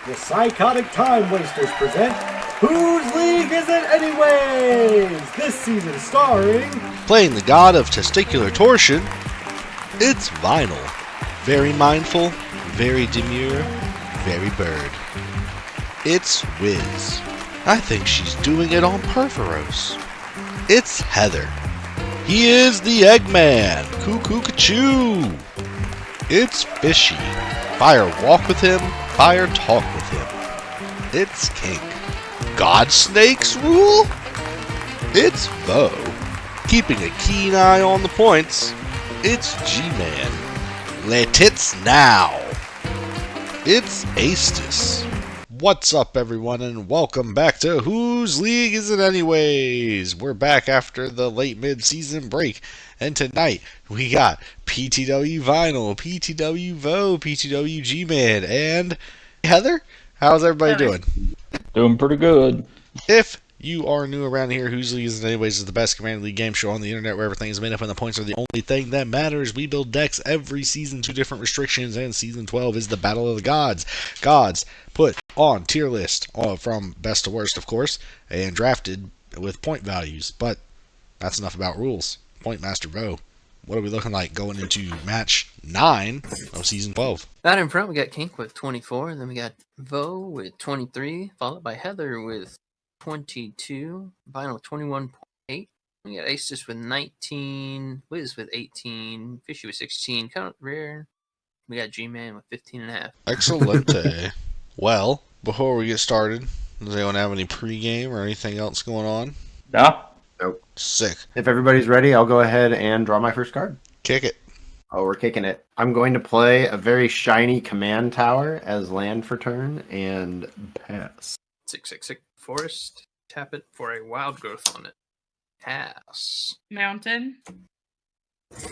The Psychotic Time Wasters present Whose League Is It Anyways? This season starring... Playing the god of testicular torsion, it's Vinyl. Very mindful, very demure, very bird. It's Wiz. I think she's doing it on purpose. It's Heather. He is the Eggman. Cuckoo-ca-choo. It's Fishy. Fire walk with him, fire talk with him. It's Kink. God snakes rule? It's Vo. Keeping a keen eye on the points. It's G-Man. Let it now. It's Astus. What's up, everyone, and welcome back to Whose League Is It Anyways? We're back after the late mid-season break, and tonight we got PTW Vinyl, PTW Vo, PTW G-Man, and Heather. How's everybody doing? Doing pretty good. If you are new around here, Whose League Is It Anyways is the best Commander League game show on the internet where everything is made up and the points are the only thing that matters. We build decks every season to different restrictions, and season 12 is the Battle of the Gods. Gods put on tier list from best to worst, of course, and drafted with point values. But that's enough about rules. Point Master Vo, what are we looking like going into match 9 of season 12? Out in front, we got Kink with 24, and then we got Vo with 23, followed by Heather with 22, Vinyl with 21.8. We got Astus with 19, Wiz with 18, Fishy with 16, kind of rare. We got G-Man with 15.5. Excellent. Well, before we get started, does anyone have any pregame or anything else going on? Nah. Nope. Sick. If everybody's ready, I'll go ahead and draw my first card. Kick it. Oh, we're kicking it. I'm going to play a very shiny command tower as land for turn and pass. 6/6 forest. Tap it for a wild growth on it. Pass. Mountain.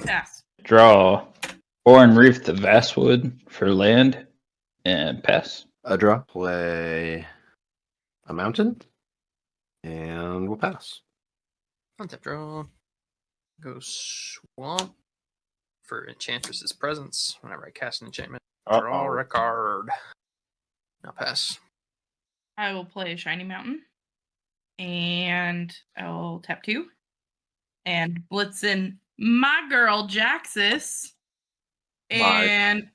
Pass. Draw. Foreign Reef the Vastwood for land and pass. A draw. Play a mountain and we'll pass. Untap draw. Go swamp for Enchantress's presence. Whenever I cast an enchantment, draw a card. Now pass. I will play Shiny Mountain. And I'll tap 2. And blitz in my girl Jaxus. And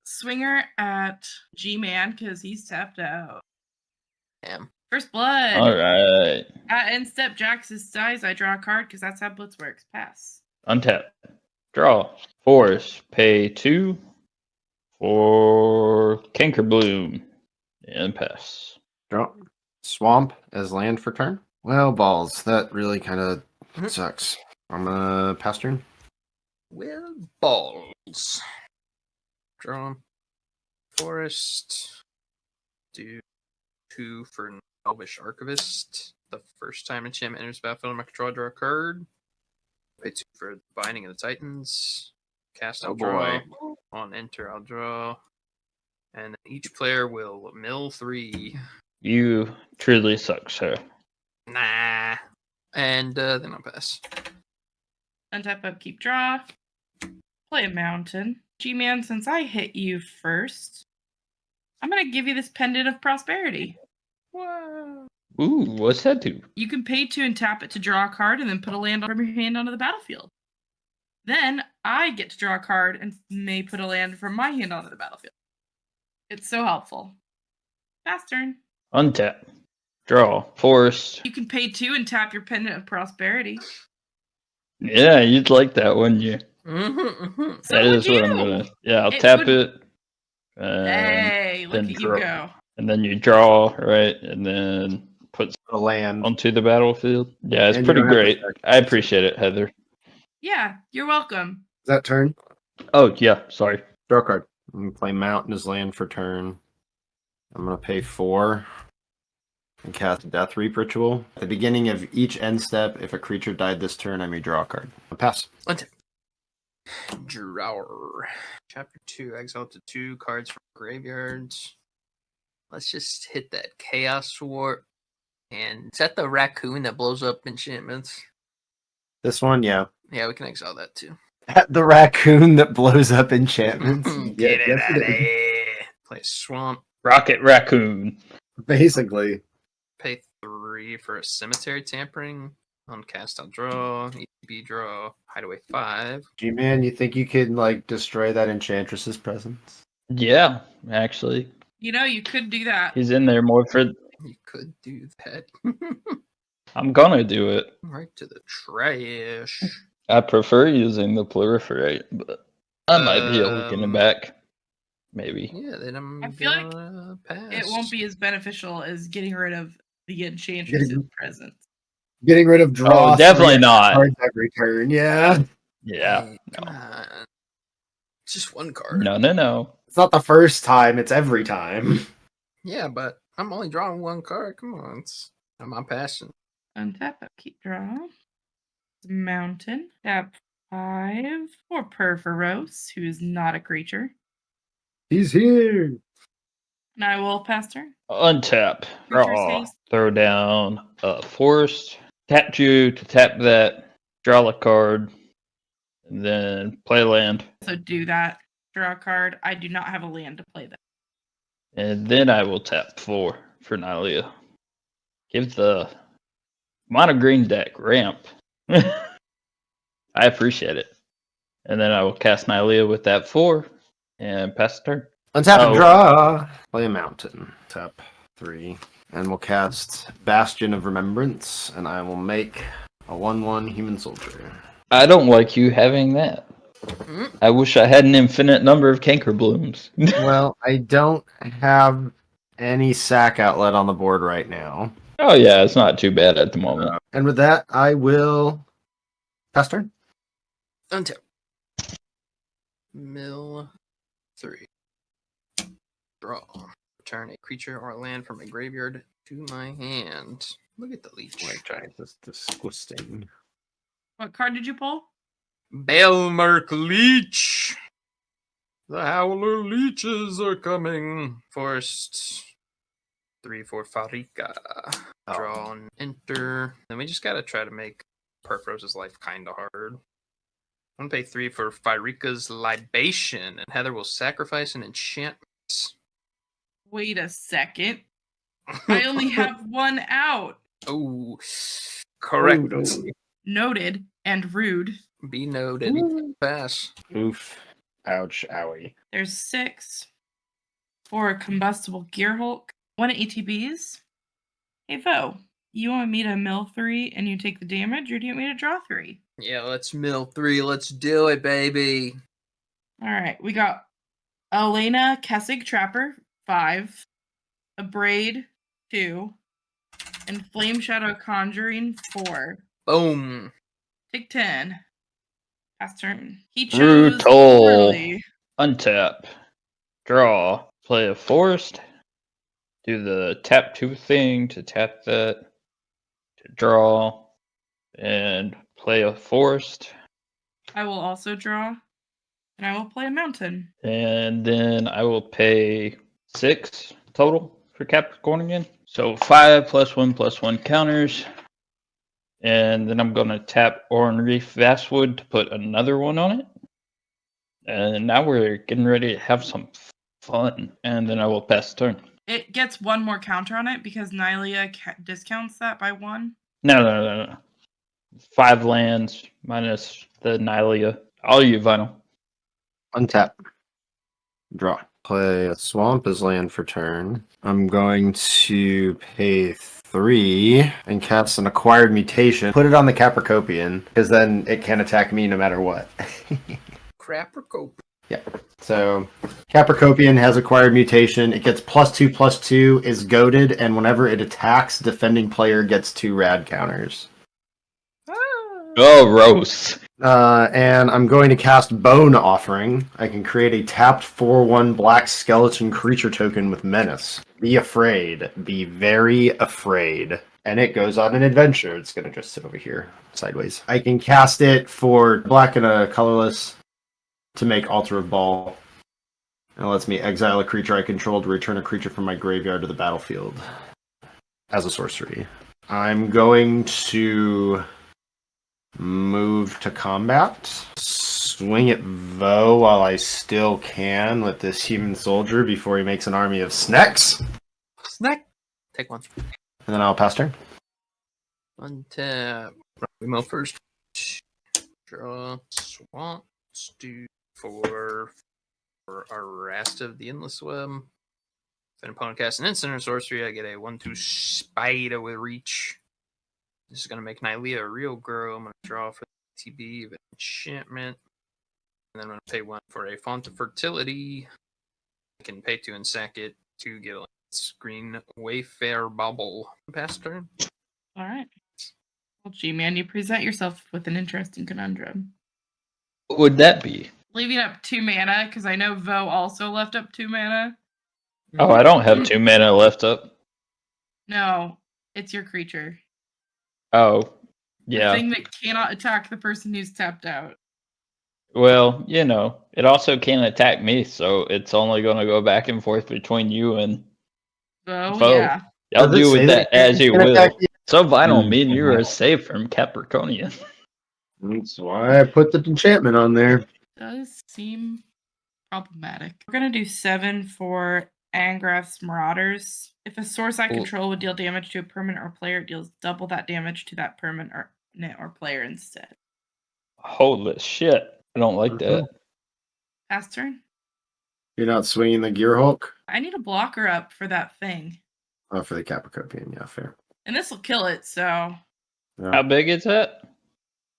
swinger at G-Man because he's tapped out. Damn. First blood. All right. At end step Jaxus dies, I draw a card because that's how blitz works. Pass. Untap. Draw. Forest. Pay 2 for Cankerbloom and pass. Draw. Swamp as land for turn. Well, balls. That really kind of sucks. I'm going to pass turn. Well, balls. Draw. Forest. Do 2 for Elvish Archivist. The first time enchantment enters the battlefield, I control, draw a card. Pay 2 for Binding of the Titans. Cast, I'll draw. On enter, I'll draw. And then each player will mill 3. You truly suck, sir. Nah. And then I'll pass. Untap up, keep draw. Play a mountain. G-Man, since I hit you first, I'm going to give you this Pendant of Prosperity. Whoa. Ooh, what's that do? You can pay 2 and tap it to draw a card and then put a land from your hand onto the battlefield. Then I get to draw a card and may put a land from my hand onto the battlefield. It's so helpful. Fast turn. Untap. Draw. Forest. You can pay 2 and tap your Pendant of Prosperity. Yeah, you'd like that, wouldn't you? So That would is what I'm you. gonna. Yeah, I'll It tap would- it. Hey, look then at you draw. go. And then you draw, right? And then put A land. onto the battlefield. Yeah, it's And you pretty don't have to great. sacrifice. I appreciate it, Heather. Yeah, you're welcome. Is that turn? Oh, yeah, sorry. Draw a card. I'm going to play mountain as land for turn. I'm going to pay 4 and cast Death Reap Ritual. At the beginning of each end step, if a creature died this turn, I may draw a card. I'll pass. Untap. Drawer. Chapter 2. Exile up to 2 cards from graveyards. Let's just hit that Chaos Warp. And is that the raccoon that blows up enchantments? This one, yeah. Yeah, we can exile that too. The raccoon that blows up enchantments. Get it yes, out it of is. here. Play a swamp. Rocket Raccoon. Basically. Pay 3 for a cemetery tampering. On cast, I'll draw. ETB draw. Hideaway 5. G-Man, you think you could, like, destroy that Enchantress's presence? Yeah, actually. You know, you could do that. He's in there more for... You could do that. I'm gonna do it. Right to the trash. I prefer using the proliferate, but I might be able to get it back. Maybe. Yeah, then I'm I feel like gonna pass. It won't be as beneficial as getting rid of the Enchantress's presence. Getting rid of draw. Oh, definitely not. Cards every turn, yeah. Yeah. Hey, come on. It's just one card. No. It's not the first time, it's every time. Yeah, but I'm only drawing one card. Come on. I'm on passion. Untap, upkeep, draw. Mountain. Tap 5 for Perforos, who is not a creature. He's here. And I will pass turn. Untap. Creature's Draw. haste. Throw down a forest. Tap you to tap that. Draw a card. And then play land. So do that. Draw a card. I do not have a land to play that. And then I will tap 4 for Nylea. Give the mono green deck ramp. I appreciate it. And then I will cast Nylea with that 4 and pass the turn. Untap and Oh. draw. Play a mountain. Tap 3. And we'll cast Bastion of Remembrance, and I will make a 1/1 human soldier. I don't like you having that. I wish I had an infinite number of canker blooms. Well, I don't have any sack outlet on the board right now. Oh yeah, it's not too bad at the moment. And with that, I will pass turn. Untap. Mill 3. Draw. Return a creature or land from a graveyard to my hand. Look at the leech. That's disgusting. What card did you pull? Belmerk Leech. The Howler Leeches are coming. Forest 3 for Farika. Draw and enter. Then we just gotta try to make Perforos's life kinda hard. I'm gonna pay 3 for Farika's Libation, and Heather will sacrifice an enchantment. Wait a second. I only have one out. Oh, correct. Noted and rude. Be noted. Pass. Oof. Ouch. Owie. There's 6 for a combustible Gear Hulk. 1 ATBs. Hey, Vo, you want me to mill 3 and you take the damage, or do you want me to draw 3? Yeah, let's mill 3. Let's do it, baby. All right, we got Elena Kessig Trapper, 5. A Braid, 2. And Flame Shadow Conjuring, 4. Boom. Take 10. Pass turn. He chose Brutal. poorly. Untap. Draw. Play a forest. Do the tap 2 thing to tap that. To draw. And play a forest. I will also draw. And I will play a mountain. And then I will pay 6 total for Capricorn again. So 5 +1/+1 counters. And then I'm going to tap Oran Reef Vastwood to put another one on it. And now we're getting ready to have some fun. And then I will pass the turn. It gets one more counter on it because Nylea discounts that by 1. No. 5 lands minus the Nylea. All you, Vinyl. Untap. Draw. Play a swamp as land for turn. I'm going to pay 3 and cast an acquired mutation. Put it on the Capricopian, because then it can attack me no matter what. Crapricope. Yeah. So Capricopian has acquired mutation. It gets +2/+2, is goaded, and whenever it attacks, defending player gets 2 rad counters. Oh, Rose. And I'm going to cast Bone Offering. I can create a tapped 4/1 black skeleton creature token with menace. Be afraid. Be very afraid. And it goes on an adventure. It's going to just sit over here, sideways. I can cast it for black and a colorless to make Altar of Ball. And it lets me exile a creature I control to return a creature from my graveyard to the battlefield as a sorcery. I'm going to move to combat. swing at Vo while I still can with this human soldier before he makes an army of snacks. Snack. Take one. And then I'll pass turn. Untap. We mill first. Draw. Swamp. Stew. For our Rast of the Endless Web. If an opponent casts an instant or sorcery, I get a 1/2 Spider with reach. This is going to make Nylea a real girl. I'm going to draw for the TB of enchantment. And then I'm going to pay 1 for a Font of Fertility. I can pay 2 and sack it to get a green Wayfair Bubble. Pass turn. All right. Well, G-Man, you present yourself with an interesting conundrum. What would that be? Leaving up 2 mana, because I know Vo also left up 2 mana. Oh, I don't have 2 mana left up. No, it's your creature. Oh, yeah. The thing that cannot attack the person who's tapped out. Well, you know, it also can't attack me, so it's only going to go back and forth between you and Vo, Vo. yeah. Y'all Does it do say with that that as you it can will. attack you? So Vinyl, me and you are safe from Capricornian. That's why I put the enchantment on there. Does seem problematic. We're going to do 7 for Angrath's Marauders. If a source I Cool. control would deal damage to a permanent or player, it deals double that damage to that permanent or player instead. Holy shit. I don't like that. Pass turn. You're not swinging the Gear Hulk? I need a blocker up for that thing. Oh, for the Capricorn, yeah, fair. And this will kill it, so Yeah. How big is that?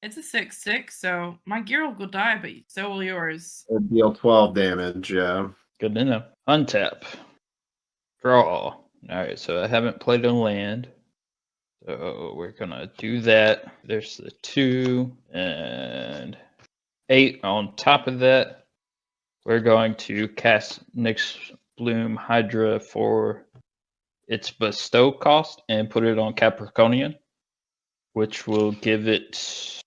it's a 6/6, so my gear will die, but so will yours. It'll deal 12 damage, yeah. Good to know. Untap. Draw. Alright, so I haven't played a land. So we're gonna do that. There's the 2 and 8 on top of that. We're going to cast Nyx Bloom Hydra for its bestow cost and put it on Capricornian, which will give it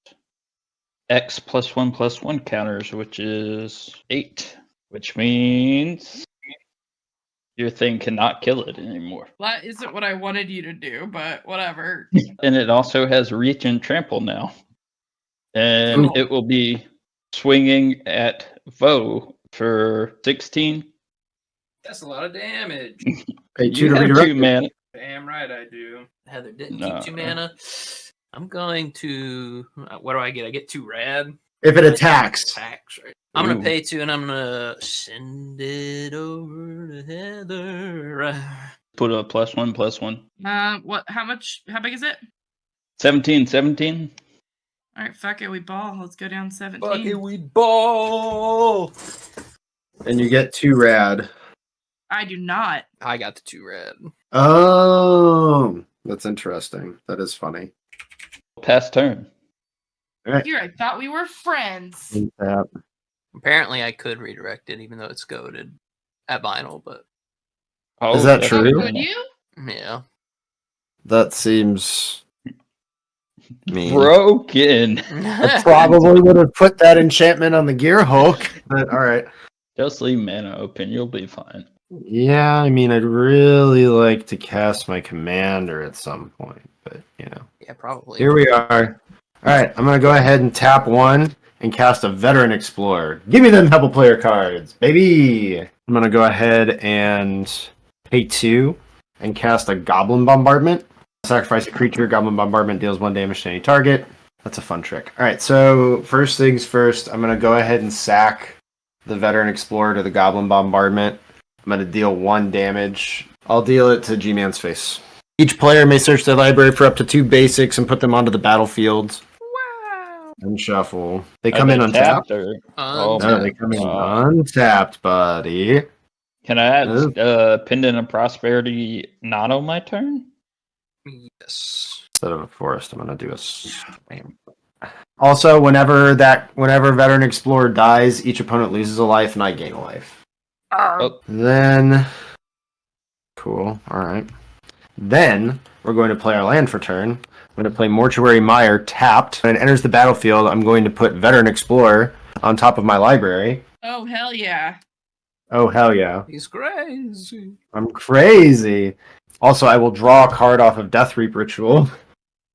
X +1/+1 counters, which is 8, which means your thing cannot kill it anymore. That isn't what I wanted you to do, but whatever. And it also has reach and trample now. And Cool. it will be swinging at Vo for 16. That's a lot of damage. Pay 2 You to have redirect 2 it. mana. Damn right I do. Heather didn't No. keep 2 mana. I'm going to. What do I get? I get 2 rad. If it attacks. Attacks, right? I'm going Ooh. to pay 2 and I'm going to send it over to Heather. Put a +1/+1. What? How much? How big is it? 17. All right, fuck it, we ball. Let's go down 17. Fuck it, we ball. And you get 2 rad. I do not. I got the 2 rad. Oh, that's interesting. That is funny. Pass turn. Here, I thought we were friends. Yeah. Apparently, I could redirect it, even though it's goaded at vinyl. But Oh, Is that that's true? good. Would you? yeah, That seems mean. Broken. I probably would have put that enchantment on the Gear Hulk, but alright. Just leave mana open. You'll be fine. Yeah, I mean, I'd really like to cast my commander at some point, but, you know. yeah, probably. Here we are. Alright, I'm going to go ahead and tap 1 and cast a Veteran Explorer. Give me them double player cards, baby! I'm going to go ahead and pay 2 and cast a Goblin Bombardment. Sacrifice a creature, Goblin Bombardment deals 1 damage to any target. That's a fun trick. Alright, so first things first, I'm going to go ahead and sack the Veteran Explorer to the Goblin Bombardment. I'm going to deal 1 damage. I'll deal it to G-Man's face. Each player may search their library for up to 2 basics and put them onto the battlefield. Wow. And shuffle. They come in untapped. Or... Oh, No, they come in untapped, buddy. Can I add Oh. Pendant of Prosperity not on my turn? Yes. Instead of a forest, I'm going to do a slam. Also, whenever Veteran Explorer dies, each opponent loses a life and I gain a life. Oh. Then, cool. All right. Then we're going to play our land for turn. I'm going to play Mortuary Mire tapped. When it enters the battlefield, I'm going to put Veteran Explorer on top of my library. Oh, hell yeah. Oh, hell yeah. He's crazy. I'm crazy. Also, I will draw a card off of Death Reap Ritual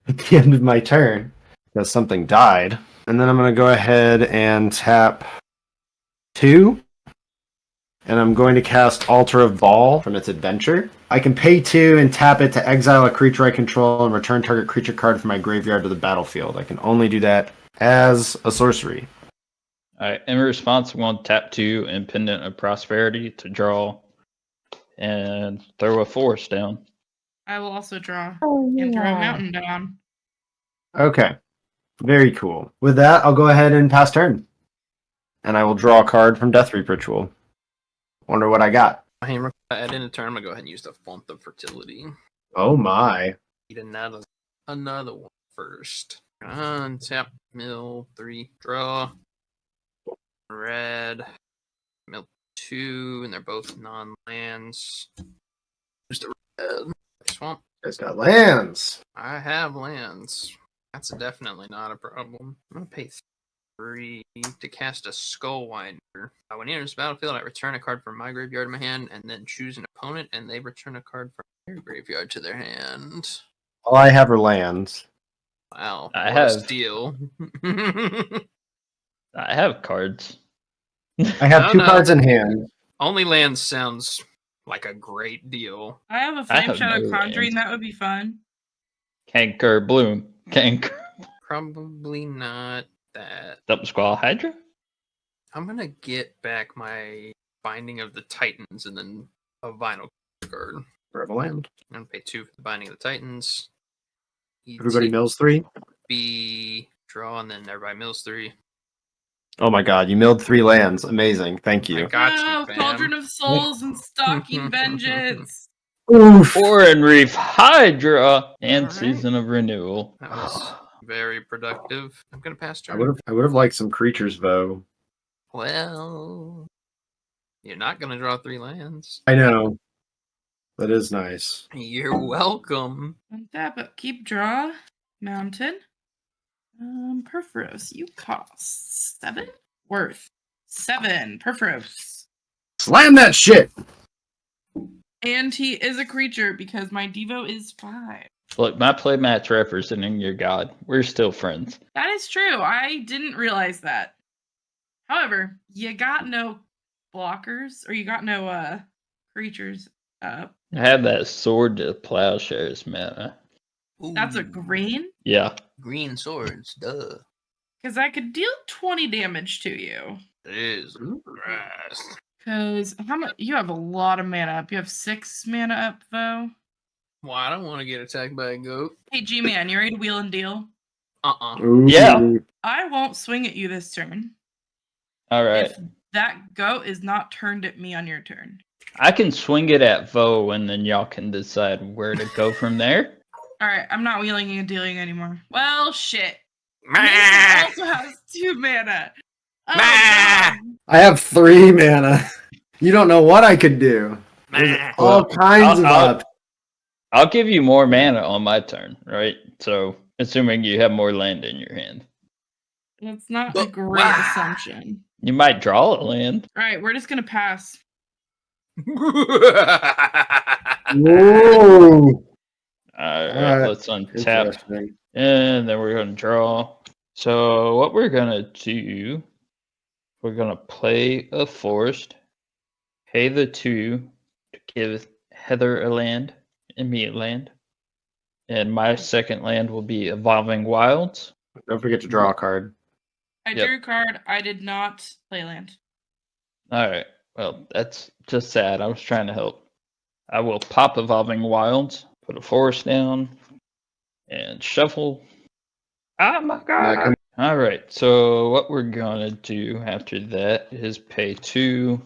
at the end of my turn because something died. And then I'm going to go ahead and tap 2. And I'm going to cast Altar of Ball from its adventure. I can pay 2 and tap it to exile a creature I control and return target creature card from my graveyard to the battlefield. I can only do that as a sorcery. Alright, in response, I'm going to tap 2 and Pendant of Prosperity to draw and throw a forest down. I will also draw Oh, and throw a yeah. mountain down. Okay. Very cool. With that, I'll go ahead and pass turn. And I will draw a card from Death Reap Ritual. Wonder what I got. I am at end of turn. I'm gonna go ahead and use the Font of Fertility. Oh my. Need another one first. Untap, mill 3, draw. Red, mill 2, and they're both non-lands. Who's the red? Swamp. It's got lands. I have lands. That's definitely not a problem. I'm gonna pay 3 to cast a Skullwinder. When it enters the battlefield, I return a card from my graveyard to my hand, and then choose an opponent, and they return a card from their graveyard to their hand. All I have are lands. Wow, I what a have- steal. I have cards. I have No, 2 no. cards in hand. Only lands sounds like a great deal. I have a I Flame have Shadow no Conjuring. lands. That would be fun. Canker Bloom. Canker. Probably not that. Double Squall Hydra? I'm gonna get back my Binding of the Titans and then a vinyl card. Forever land. I'm gonna pay 2 for the Binding of the Titans. Everybody mills 3. B draw and then everybody mills 3. Oh my god, you milled 3 lands. Amazing. Thank I you. got Oh, you, fam. Cauldron of Souls and Stalking Vengeance. Oof. Oran Reef Hydra and Alright. Season of Renewal. That was very productive. I'm gonna pass I turn. would have liked some creatures though. Well, you're not gonna draw 3 lands. I know. That is nice. You're welcome. Untap it. Keep draw. Mountain. Perforos. You cost 7? Worth 7. Perforos. Slam that shit! And he is a creature because my Devo is 5. Look, my playmat's representing your god. We're still friends. That is true. I didn't realize that. However, you got no blockers or you got no creatures up. I have that Sword to Plowshares mana. That's a Ooh, green? Yeah. green swords. Duh. Because I could deal 20 damage to you. It is. Christ. Because how much? You have a lot of mana up. You have 6 mana up, though. Well, I don't want to get attacked by a goat. Hey, G-Man, you ready to wheel and deal? Ooh. Yeah. I won't swing at you this turn. All right. If that goat is not turned at me on your turn. I can swing it at Vo, and then y'all can decide where to go from there. All right, I'm not wheeling and dealing anymore. Well, shit. Meh. Mason also has 2 mana. Oh, Meh. God. I have 3 mana. You don't know what I could do. There's Meh. all kinds of I'll- up. I'll give you more mana on my turn, right? So, assuming you have more land in your hand. That's not a But great why? assumption. You might draw a land. All right, we're just going to pass. Whoa. Alright, let's untap. Interesting. And then we're going to draw. So, what we're going to do, we're going to play a forest, pay the 2 to give Heather a land, immediate land. And my second land will be Evolving Wilds. Don't forget to draw a card. I Yep. drew a card. I did not play land. Alright, well, that's just sad. I was trying to help. I will pop Evolving Wilds, put a forest down, and shuffle. Oh my god! Alright, so what we're gonna do after that is pay 2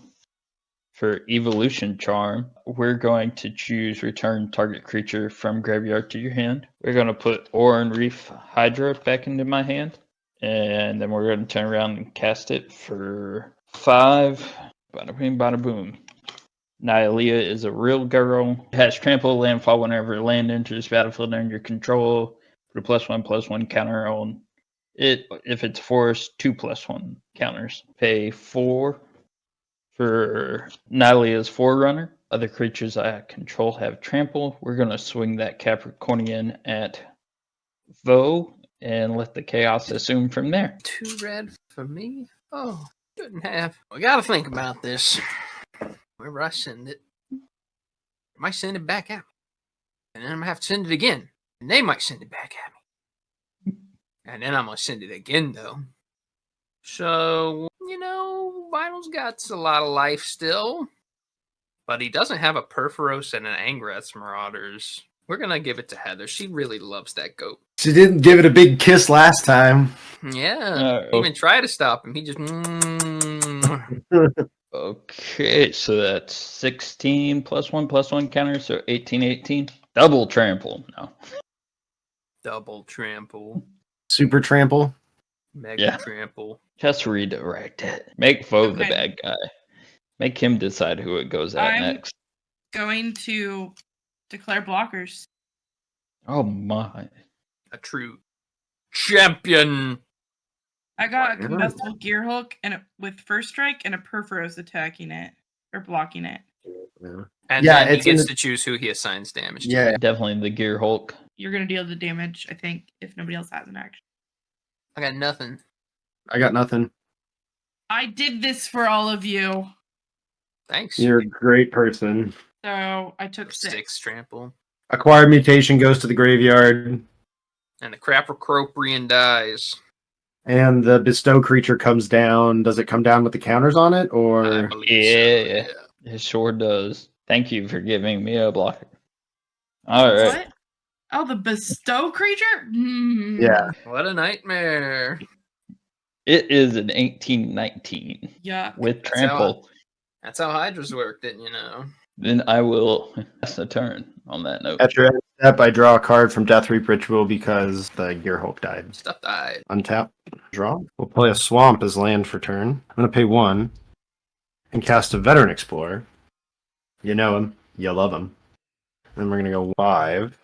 for Evolution Charm. We're going to choose return target creature from graveyard to your hand. We're gonna put Oran Reef Hydra back into my hand. And then we're going to turn around and cast it for 5. Bada boom, bada boom. Nylea is a real girl. Has trample landfall whenever land enters battlefield under your control. Put a +1/+1 counter on it. If it's forest, 2+1 counters. Pay 4 for Nylea's Forerunner. Other creatures I control have trample. We're going to swing that Capricornian at Vo. and let the chaos assume from there. 2 red for me? Oh, shouldn't have. We gotta think about this. Whenever I send it, I might send it back at me. And then I'm gonna have to send it again. And they might send it back at me. And then I'm gonna send it again, though. So, Vinyl's got a lot of life still. But he doesn't have a Perforos and an Angrath's Marauders. We're gonna give it to Heather. She really loves that goat. She didn't give it a big kiss last time. Yeah. Even try to stop him. He just. Okay, so that's 16 +1/+1 counter, so 18. Double trample. No. Double trample. Super trample. Mega trample. Just redirect it. Make Foe the Okay. bad guy. Make him decide who it goes at I'm next. going to declare blockers. Oh my. A true champion. I got a Whatever. combustible gear hook and with first strike and a Perforos attacking it or blocking it. And Yeah, then he it's in gets the- to choose who he assigns damage to. Yeah. Definitely the Gear Hulk. You're gonna deal the damage, I think, if nobody else has an action. I got nothing. I got nothing. I did this for all of you. Thanks. You're a great person. So I took 6. 6 trample. Acquired mutation goes to the graveyard, And the Crappercroprian dies. and the bestow creature comes down. Does it come down with the counters on it, I or believe Yeah. so, It sure does. Thank you for giving me a blocker. All right. What? Oh, the bestow creature? Hmm. Yeah. What a nightmare. It is an 18-19 Yuck. with That's how- trample. That's how Hydras work, didn't you know? Then I will pass a turn on that note. at your end step, I draw a card from Death Reap Ritual because the Gear Hulk died. Stuff died. Untap, draw. We'll play a Swamp as land for turn. I'm going to pay 1 and cast a Veteran Explorer. You know him. You love him. Then we're going to go 5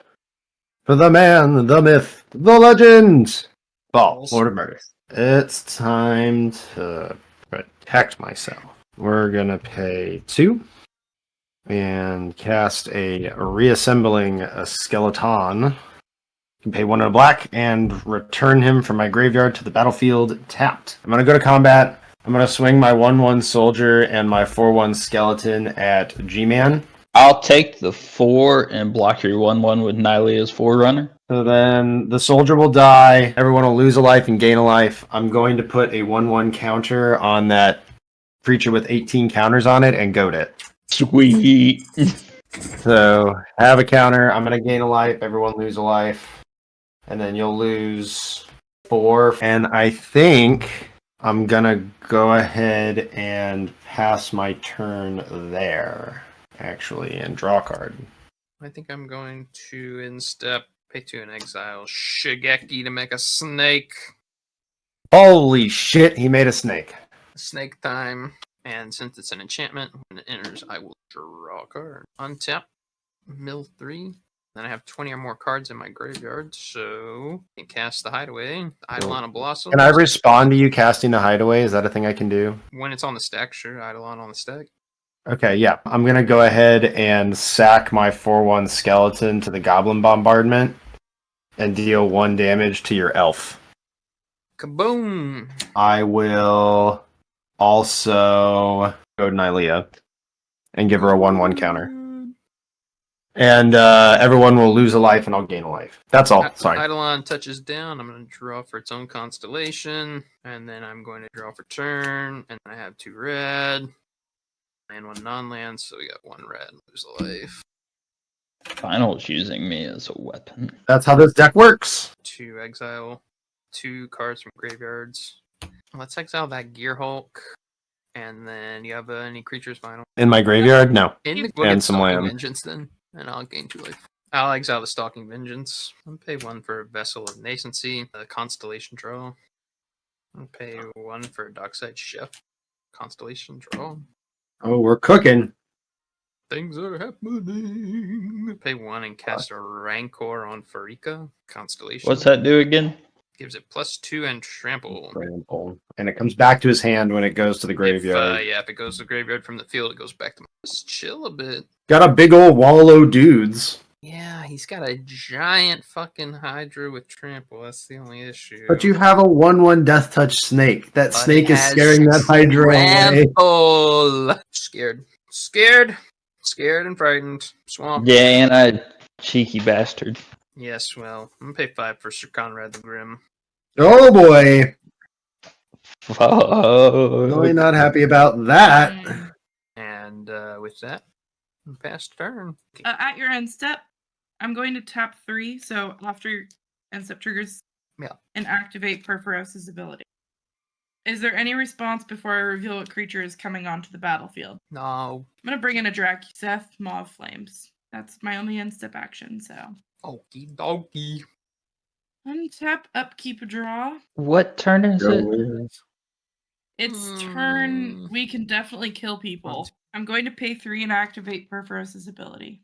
for the man, the myth, the legend, Ball, Lord of Murder. It's time to protect myself. We're going to pay 2 and cast a Reassembling a Skeleton. You can pay 1 in a black and return him from my graveyard to the battlefield tapped. I'm going to go to combat. I'm going to swing my 1/1 soldier and my 4/1 skeleton at G-Man. I'll take the 4 and block your 1/1 with Nylea's Forerunner. So then the soldier will die. Everyone will lose a life and gain a life. I'm going to put a 1/1 counter on that creature with 18 counters on it and goad it. Sweet. So have a counter. I'm going to gain a life. Everyone lose a life. And then you'll lose 4. And I think I'm going to go ahead and pass my turn there, actually, and draw a card. I think I'm going to instep, pay 2 and exile Shigeki to make a snake. Holy shit, he made a snake. Snake time. And since it's an enchantment, when it enters, I will draw a card. Untap, mill 3. Then I have 20 or more cards in my graveyard, so I can cast the Hideaway, Eidolon of Blossom. Can I respond to you casting the Hideaway? Is that a thing I can do? When it's on the stack, sure, Eidolon on the stack. Okay, yeah. I'm going to go ahead and sack my 4/1 skeleton to the Goblin Bombardment and deal 1 damage to your elf. Kaboom! I will also go to Nylea and give her a 1/1 counter. And everyone will lose a life and I'll gain a life. That's all. Sorry. Eidolon touches down. I'm going to draw for its own constellation. And then I'm going to draw for turn. And I have 2 red. And 1 non-land, so we got 1 red and lose a life. Final's using me as a weapon. That's how this deck works. 2 exile. 2 cards from graveyards. Let's exile that Gear Hulk. And then you have any creatures final? In my graveyard? No. In the And we'll get some Stalking land. Vengeance then. And I'll gain 2 life. I'll exile the Stalking Vengeance. I'll pay 1 for Vessel of Nascency, a Constellation draw. I'll pay 1 for Dockside Chef, Constellation draw. Oh, we're cooking. Things are happening. Pay 1 and cast a Rancor on Farika, Constellation. What's that do again? Gives it +2 and trample. Trample. And it comes back to his hand when it goes to the graveyard. If it goes to the graveyard from the field, it goes back to just chill a bit. Got a big old wall of dudes. Yeah, He's got a giant fucking Hydra with trample. That's the only issue. But you have a 1/1 Death Touch snake. That But snake it is has scaring that Hydra away. trample. Scared and frightened. Swamp. Yeah, and I cheeky bastard. Yes, well, I'm gonna pay 5 for Sir Conrad the Grim. Oh boy. Fuck. Really not happy about that. Mm. And with that, pass turn. At your end step, I'm going to tap 3. So after your end step triggers, Yeah. and activate Perforos's ability. Is there any response before I reveal what creature is coming onto the battlefield? No. I'm gonna bring in a Dracuseth, Maw of Flames. That's my only end step action. So Okie dokie. untap, upkeep, draw. What turn is Go it? Wizards. It's turn. We can definitely kill people. I'm going to pay 3 and activate Perforos's ability.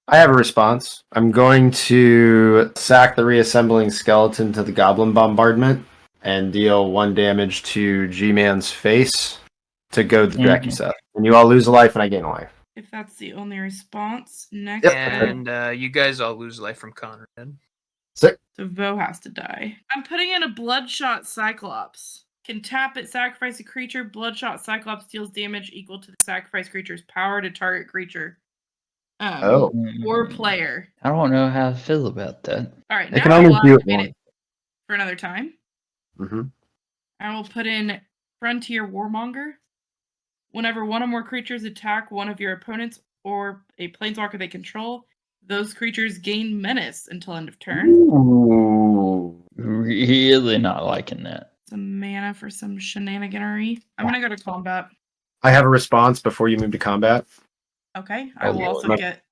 I have a response. I'm going to sack the reassembling skeleton to the goblin bombardment and deal 1 damage to G-Man's face to goad the Dracuseth. And you all lose a life and I gain a life. If that's the only response, next Yep. turn, And you guys all lose life from Conrad. Sick. so Vo has to die. I'm putting in a Bloodshot Cyclops. Can tap it, sacrifice a creature. Bloodshot Cyclops deals damage equal to the sacrifice creature's power to target creature. Or player. I don't know how I feel about that. All right, They now can I only will do it activate once. it for another time. Mm-hmm. I will put in Frontier Warmonger. Whenever one or more creatures attack one of your opponents or a planeswalker they control, those creatures gain menace until end of turn. Ooh. Really not liking that. Some mana for some shenaniganery. I'm gonna go to combat. I have a response before you move to combat. Okay, I will Okay. also get.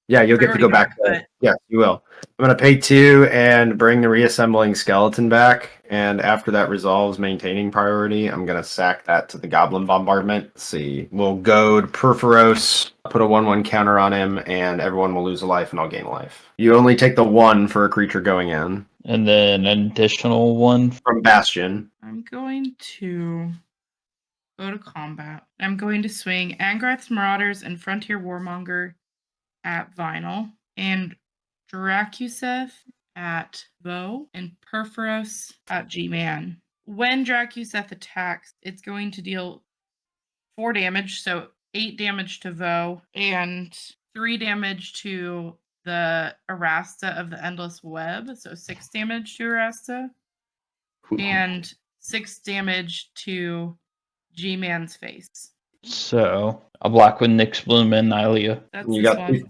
Yeah, you'll I get to already go back. have, but- Yeah, you will. I'm going to pay 2 and bring the reassembling skeleton back. And after that resolves maintaining priority, I'm going to sack that to the goblin bombardment. Let's see. We'll goad Perforos, put a 1/1 counter on him, and everyone will lose a life and I'll gain a life. You only take the 1 for a creature going in. And then an additional one. From Bastion. I'm going to go to combat. I'm going to swing Angrath's Marauders and Frontier Warmonger at Vinyl, and Dracuseth at Vo, and Perforos at G-Man. When Dracuseth attacks, it's going to deal 4 damage, so 8 damage to Vo, and 3 damage to the Erasta of the Endless Web, so 6 damage to Erasta, and 6 damage to G-Man's face. So I'll block with Nyx Bloom and Nylea. That's You this got one.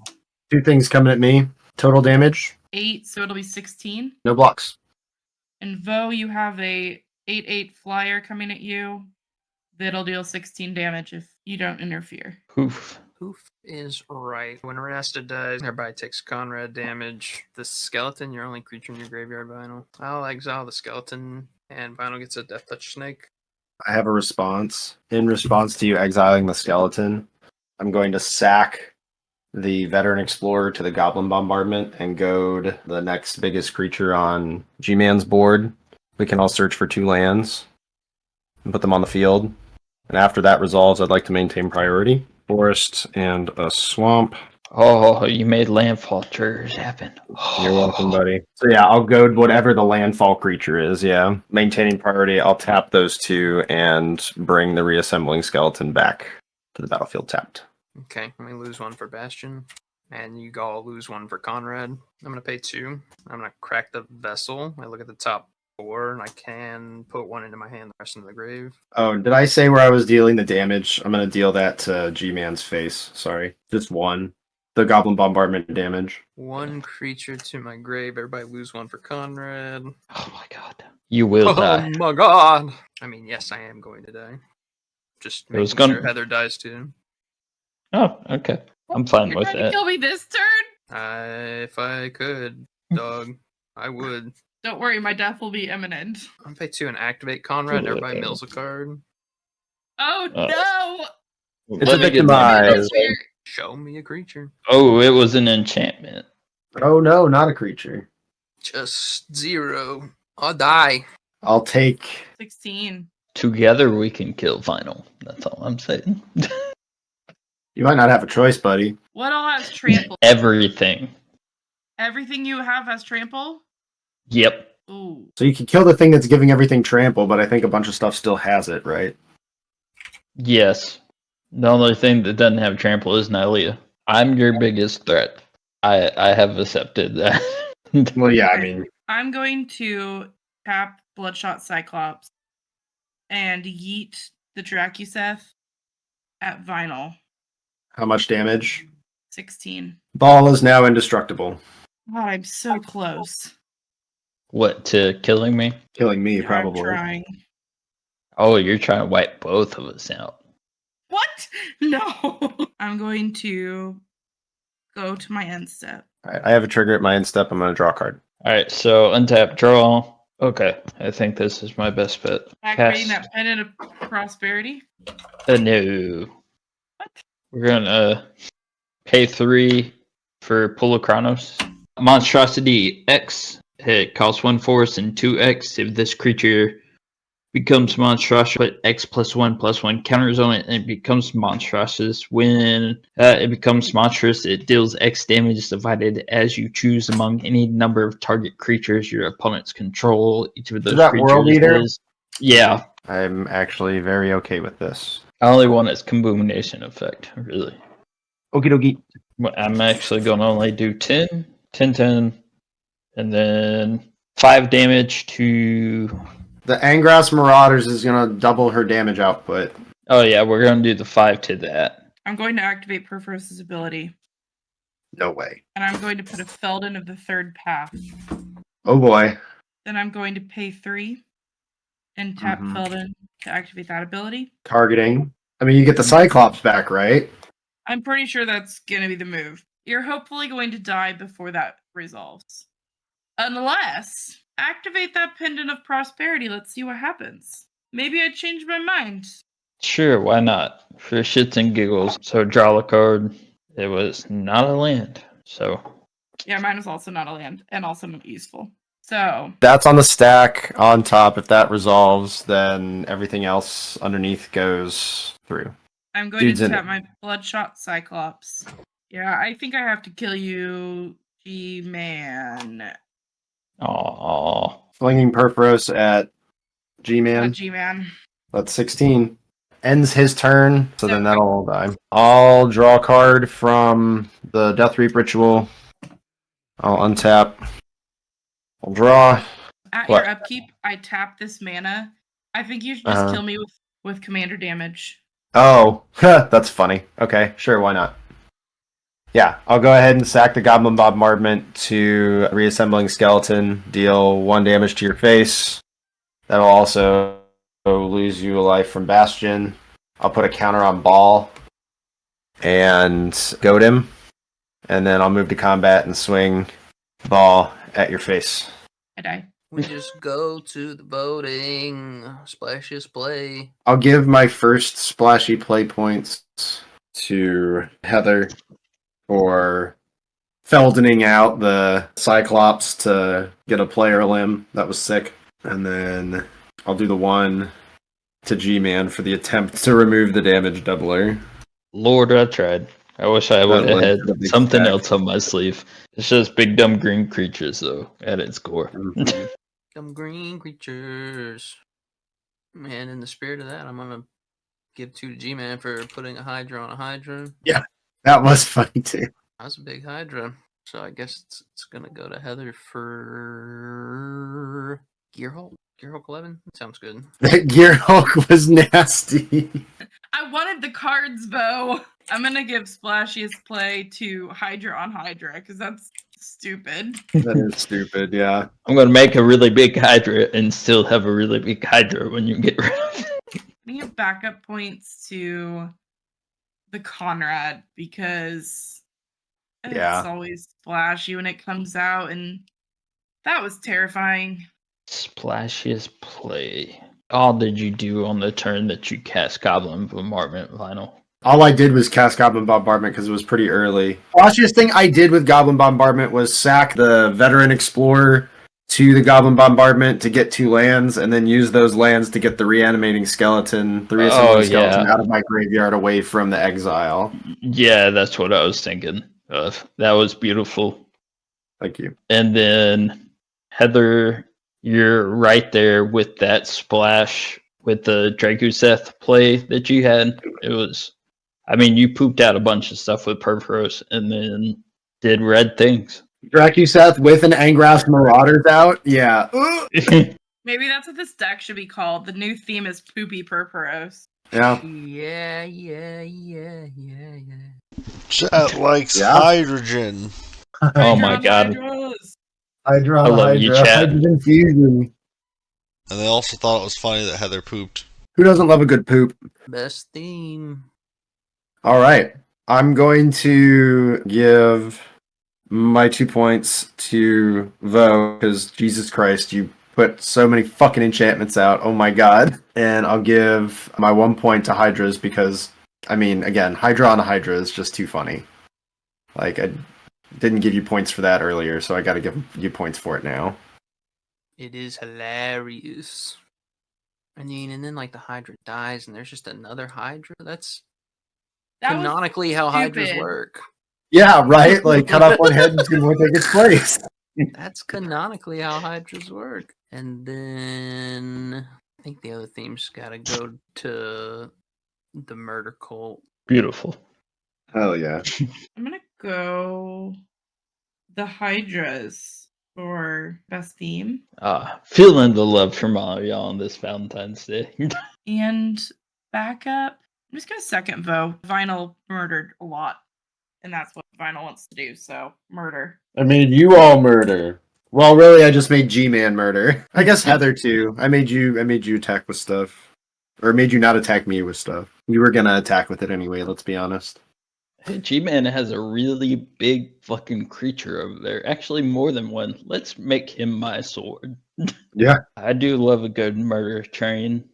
2 things coming at me. Total damage, 8, so it'll be 16. no blocks. And Vo, you have a 8/8 flyer coming at you. That'll deal 16 damage if you don't interfere. Oof. Hoof is right. When Rasta dies, everybody takes Conrad damage. The skeleton, your only creature in your graveyard, Vinyl. I'll exile the skeleton, and Vinyl gets a Death Touch Snake. I have a response. In response to you exiling the skeleton, I'm going to sack the Veteran Explorer to the Goblin Bombardment and goad the next biggest creature on G-Man's board. We can all search for 2 lands and put them on the field. And after that resolves, I'd like to maintain priority. Forest and a swamp. Oh, you made landfall triggers happen. You're welcome, buddy. So yeah, I'll goad whatever the landfall creature is, yeah. Maintaining priority, I'll tap those 2 and bring the reassembling skeleton back to the battlefield tapped. Okay, let me lose 1 for Bastion. And you all lose 1 for Conrad. I'm going to pay 2. I'm going to crack the vessel. I look at the top 4, and I can put 1 into my hand, the rest into the grave. Oh, did I say where I was dealing the damage? I'm going to deal that to G-Man's face. Sorry. Just 1. The Goblin Bombardment damage. 1 creature to my grave. Everybody lose 1 for Conrad. Oh my god. You will die. Oh my god! I mean, yes, I am going to die. Just It was making gonna- sure Heather dies too. Oh, okay. I'm fine You're with trying to that. kill me this turn? If I could, dog, I would. Don't worry, my death will be imminent. I'm pay 2 and activate Conrad. Cool. Everybody mills a card. Oh no! It's a Let me get victimize. that. Weird. Show me a creature. Oh, it was an enchantment. Oh no, not a creature. Just 0. I'll die. I'll take... 16. Together we can kill Vinyl. That's all I'm saying. You might not have a choice, buddy. What all has trample? Everything. Everything you have has trample? Yep. Ooh. So you can kill the thing that's giving everything trample, but I think a bunch of stuff still has it, right? Yes. The only thing that doesn't have trample is Nylea. I'm your biggest threat. I have accepted that. Well, yeah, I Okay. mean, I'm going to tap Bloodshot Cyclops and yeet the Dracuseth at Vinyl. how much damage? 16. Ball is now indestructible. God, I'm so close. What, to killing me? Killing me, I'm probably. trying. Oh, you're trying to wipe both of us out. What? No. I'm going to go to my end step. All right, I have a trigger at my end step. I'm going to draw a card. Alright, so untap, draw. Okay, I think this is my best bet. Activating Cast. that Pendant of Prosperity. No. We're gonna pay 3 for Pulachronos. Monstrosity X. It costs 1 force and 2x. If this creature becomes monstrous, put X +1/+1 counters on it and it becomes monstrous. When it becomes monstrous, it deals X damage divided as you choose among any number of target creatures your opponents control. Each of those that creatures World Eater? is. Yeah. I'm actually very okay with this. I only want its combination effect, really. Okie dokie. I'm actually going to only do 10, 10, 10, and then 5 damage to. The Angras Marauders is going to double her damage output. Oh, yeah, we're going to do the 5 to that. I'm going to activate Perforce's ability. No way. And I'm going to put a Felden of the third path. Oh boy. Then I'm going to pay 3 and tap Mhm. Felden to activate that ability. Targeting. I mean, you get the Cyclops back, right? I'm pretty sure that's going to be the move. You're hopefully going to die before that resolves. Unless, activate that Pendant of Prosperity. Let's see what happens. Maybe I changed my mind. Sure, why not? For shits and giggles. So draw a card. It was not a land. So Yeah, mine was also not a land and also not useful. So, That's on the stack on top. If that resolves, then everything else underneath goes through. I'm going Dude's to in tap it. my Bloodshot Cyclops. Yeah, I think I have to kill you, G-Man. Aww. Flinging Perforos at G-Man. G-Man. That's 16. Ends his turn, so then So- that'll all die. I'll draw a card from the Death Reap Ritual. I'll untap. I'll draw. At What? your upkeep, I tap this mana. I think you should just kill me with commander damage. Oh, that's funny. Okay, sure, why not? Yeah, I'll go ahead and sack the Goblin Bombardment to Reassembling Skeleton, deal 1 damage to your face. That'll also lose you a life from Bastion. I'll put a counter on Ball and goad him. And then I'll move to combat and swing Ball at your face. I die. We just go to the voting. Splashiest play. I'll give my first splashy play points to Heather for Feldening out the Cyclops to get a player limb. That was sick. And then I'll do the 1 to G-Man for the attempt to remove the damage doubler. Lord, I tried. I wish I would have was had the big something stack. else on my sleeve. It's just big dumb green creatures, though, at its core. Mhm. Some green creatures. Man, in the spirit of that, I'm gonna give 2 to G-Man for putting a Hydra on a Hydra. That was funny too. That was a big Hydra. So I guess it's gonna go to Heather for Gearhulk. Gearhulk 11? That sounds good. That Gearhulk was nasty. I wanted the cards, Bo. I'm gonna give Splashiest Play to Hydra on Hydra, because that's stupid. That is stupid, yeah. I'm going to make a really big Hydra and still have a really big Hydra when you get rid of it. We have backup points to the Conrad, because Yeah. it's always splashy when it comes out, and that was terrifying. Splashiest play. All did you do on the turn that you cast Goblin Bombardment, Vinyl? All I did was cast Goblin Bombardment because it was pretty early. The last thing I did with Goblin Bombardment was sack the Veteran Explorer to the Goblin Bombardment to get 2 lands, and then use those lands to get the Reanimating Skeleton, the Reassembling Skeleton out of my graveyard away from the exile. Yeah, that's what I was thinking of. That was beautiful. Thank you. And then Heather, you're right there with that splash with the Draguseth play that you had. It was, I mean, you pooped out a bunch of stuff with Perforos and then did red things. Dracuseth with an Angrass Marauders out? Yeah. Maybe that's what this deck should be called. The new theme is Poopy Purpuros. Yeah. Yeah. Chat likes Yeah. hydrogen. Oh my Hydra, God. Hydras. Hydra, I love you, chat. Hydrogen fusion. And they also thought it was funny that Heather pooped. Who doesn't love a good poop? Best theme. All right. I'm going to give my 2 points to Vo because Jesus Christ, you put so many fucking enchantments out. Oh my god. And I'll give my 1 point to Hydras because, I mean, again, Hydra on a Hydra is just too funny. Like, I didn't give you points for that earlier, so I gotta give you points for it now. It is hilarious. I mean, and then like the Hydra dies, and there's just another Hydra. That's That was canonically how Hydras stupid. work. Yeah, right? Like, cut off one head and it's gonna take its place. That's canonically how Hydras work. And then I think the other theme's got to go to the murder cult. Beautiful. Hell yeah. I'm gonna go the Hydras for best theme. Feeling the love from all y'all on this Valentine's Day. And backup, I'm just gonna second Vo. Vinyl murdered a lot. And that's what Vinyl wants to do, so murder. I made you all murder. Well, really, I just made G-Man murder. I guess Heather too. I made you attack with stuff. Or made you not attack me with stuff. You were gonna attack with it anyway, let's be honest. Hey, G-Man has a really big fucking creature over there. Actually, more than one. Let's make him my sword. Yeah. I do love a good murder train.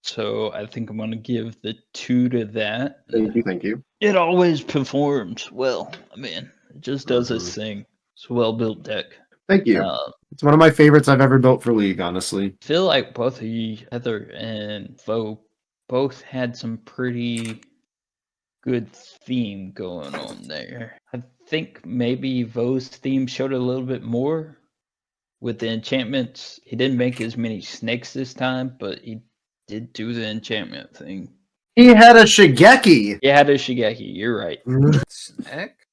So I think I'm going to give the 2 to that. Thank you. It always performs well. I mean, it just does its Mhm. thing. It's a well-built deck. Thank you. I It's one of my favorites I've ever built for League, honestly. feel like both of you, Heather and Vo, both had some pretty good theme going on there. I think maybe Vo's theme showed a little bit more with the enchantments. He didn't make as many snakes this time, but he did do the enchantment thing. He had a Shigeki! He had a Shigeki, you're right. Snack?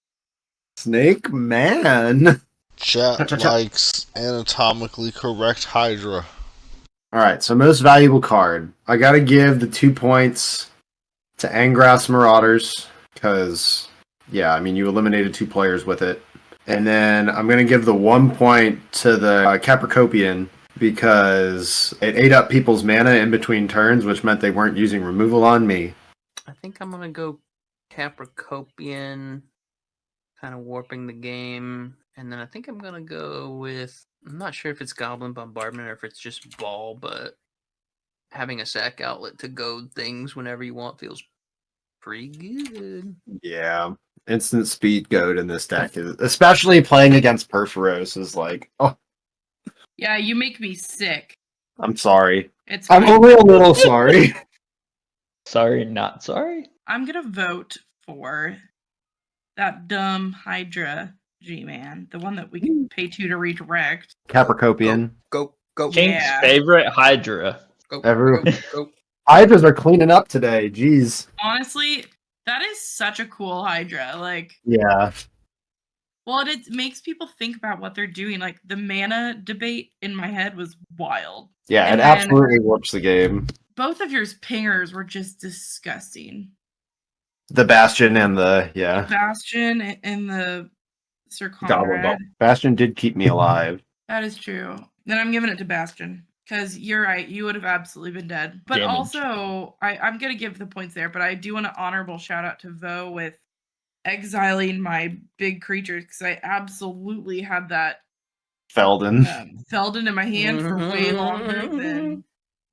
Snake Man! Chat likes anatomically correct Hydra. Alright, so most valuable card. I gotta give the 2 points to Angrass Marauders, because, yeah, I mean, you eliminated 2 players with it. And then I'm gonna give the 1 point to the Capricopian, because it ate up people's mana in between turns, which meant they weren't using removal on me. I think I'm gonna go Capricopian, kind of warping the game, and then I think I'm gonna go with. I'm not sure if it's Goblin Bombardment or if it's just Ball, but having a sack outlet to goad things whenever you want feels pretty good. Yeah. Instant speed goad in this deck, is, especially playing against Perforos, is like, oh, Yeah, you make me sick. I'm sorry. It's I'm fine. only a little sorry. Sorry, not sorry. I'm gonna vote for that dumb Hydra G-Man, the one that we can pay to redirect. Capricopian. Go. King's Yeah. favorite Hydra. Go. Everyone- Go. Hydras are cleaning up today. Jeez. Honestly, that is such a cool Hydra. Like, Yeah. well, it makes people think about what they're doing. Like, the mana debate in my head was wild. Yeah, And it then- absolutely warps the game. Both of yours pingers were just disgusting. The Bastion and the, yeah. Bastion and the Sir Goblin Ball. Conrad. Bastion did keep me alive. That is true. Then I'm giving it to Bastion. Because you're right, you would have absolutely been dead. But Damage. also, I'm going to give the points there, but I do want an honorable shout out to Vo with exiling my big creatures because I absolutely had that Felden. Felden in my hand for way longer than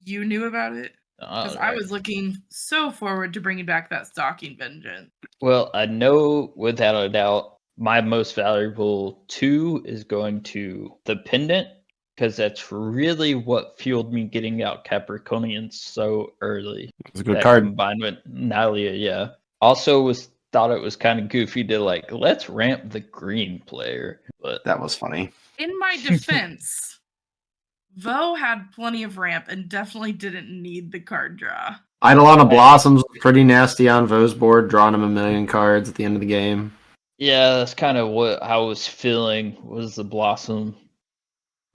you knew about it. Because I Alright. was looking so forward to bringing back that Stalking Vengeance. Well, I know without a doubt my most valuable 2 is going to the pendant because that's really what fueled me getting out Capricornian so early. It's a good That card. combined with Nalia, yeah. Also thought it was kind of goofy to like let's ramp the green player. But That was funny. In my defense, Vo had plenty of ramp and definitely didn't need the card draw. Eidolon of Blossoms was pretty nasty on Vo's board, drawing him a million cards at the end of the game. yeah, that's kind of what I was feeling was the Blossom.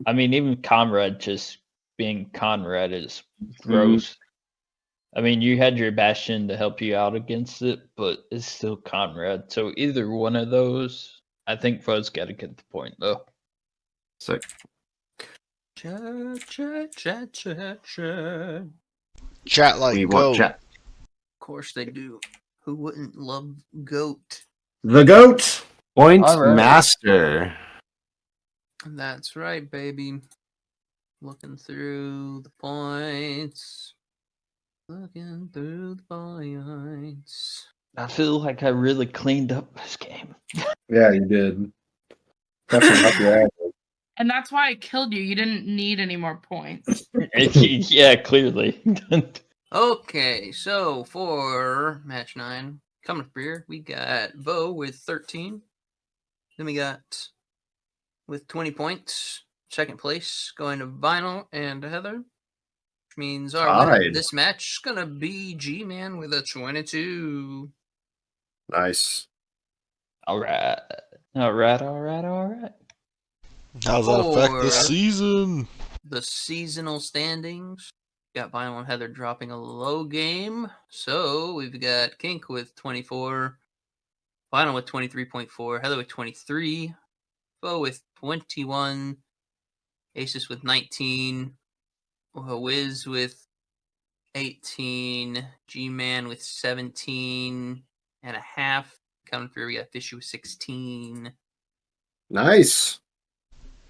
I mean, even Conrad just being Conrad is gross. I mean, you had your Bastion to help you out against it, but it's still Conrad. So either one of those, I think Vo's got to get the point, though. Sick. Chat. Chat like We go. want chat. Of course they do. Who wouldn't love GOAT? The GOAT! Point All right. Master. That's right, baby. Looking through the points. Looking through the points. I feel like I really cleaned up this game. Yeah, you did. Definitely up your ass. And that's why I killed you. You didn't need any more points. Yeah, clearly. Okay, so for match 9, coming up here, we got Vo with 13. Then we got with 20 points, second place, going to Vinyl and Heather. Which means our winner of this match is going to be G-Man with a 22. Nice. All right. How's that affect this For season? the seasonal standings, got Vinyl and Heather dropping a low game. So we've got Kink with 24, Vinyl with 23.4, Heather with 23, Bo with 21, Asus with 19, Wiz with 18, G-Man with 17 and a half. Coming through, we got Fishy with 16. Nice.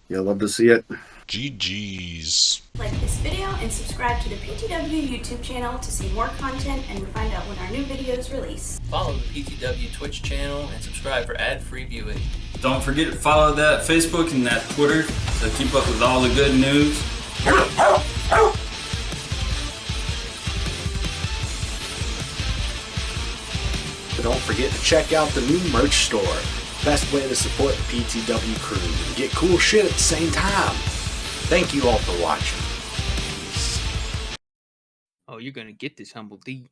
You'll love to see it. GG's. Like this video and subscribe to the PTW YouTube channel to see more content and to find out when our new videos release. Follow the PTW Twitch channel and subscribe for ad-free viewing. Don't forget to follow that Facebook and that Twitter to keep up with all the good news. But don't forget to check out the new merch store. Best way to support the PTW crew and get cool shit at the same time. Thank you all for watching. Oh, you're gonna get this, Humble D.